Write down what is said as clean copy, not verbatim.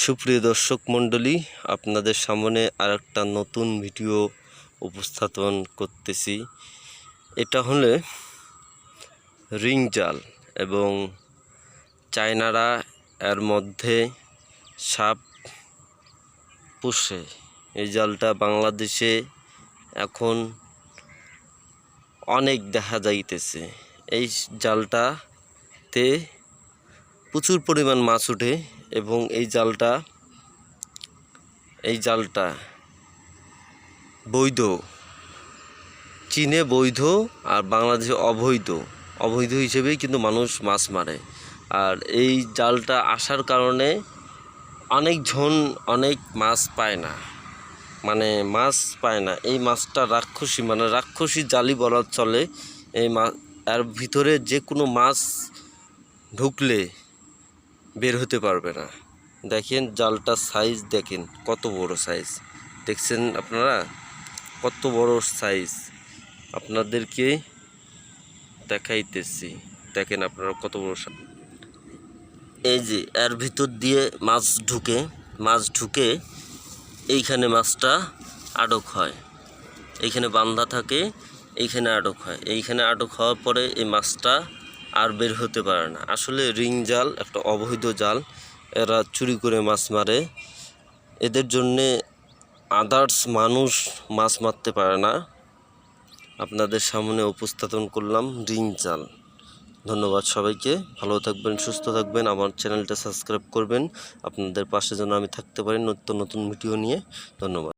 সুপ্রিয় দর্শক মণ্ডলী, আপনাদের সামনে আরেকটা নতুন ভিডিও উপস্থাপন করতেছি। এটা হলে রিং জাল এবং চায়নারা এর মধ্যে সাপ পুষে। এই জালটা বাংলাদেশে এখন অনেক দেখা যাইতেছে। এই জালটাতে প্রচুর পরিমাণ মাছ ওঠে এবং এই জালটা বৈধ, চীনে বৈধ আর বাংলাদেশে অবৈধ হিসেবেই কিন্তু মানুষ মাছ মারে। আর এই জালটা আসার কারণে অনেকজন অনেক মাছ পায় না, এই মাছটা রাক্ষসী জালি বলা চলে। এই মাছ এর ভিতরে যে কোনো মাছ ঢুকলে বের হতে পারবে না। দেখেন জালটার সাইজ, দেখেন কত বড় সাইজ, দেখছেন আপনারা কত বড় সাইজ, আপনাদেরকে দেখাইতেছি। দেখেন আপনারা কত বড়। এই যে এর ভিতর দিয়ে মাছ ঢুকে এইখানে মাছটা আটক হয়, এইখানে বান্ধা থাকে, এইখানে আটক হয়। এইখানে আটক হওয়ার পরে এই মাছটা আর বের হতে পারে না। আসলে রিং জাল একটা অবৈধ জাল, এরা চুরি করে মাছ মারে। এদের জন্যে আদার্স মানুষ মাছ মারতে পারে না। আপনাদের সামনে উপস্থাপন করলাম রিং জাল। ধন্যবাদ সবাইকে, ভালো থাকবেন, সুস্থ থাকবেন। আমার চ্যানেলটা সাবস্ক্রাইব করবেন, আপনাদের পাশে যেন আমি থাকতে পারি নতুন নতুন ভিডিও নিয়ে। ধন্যবাদ।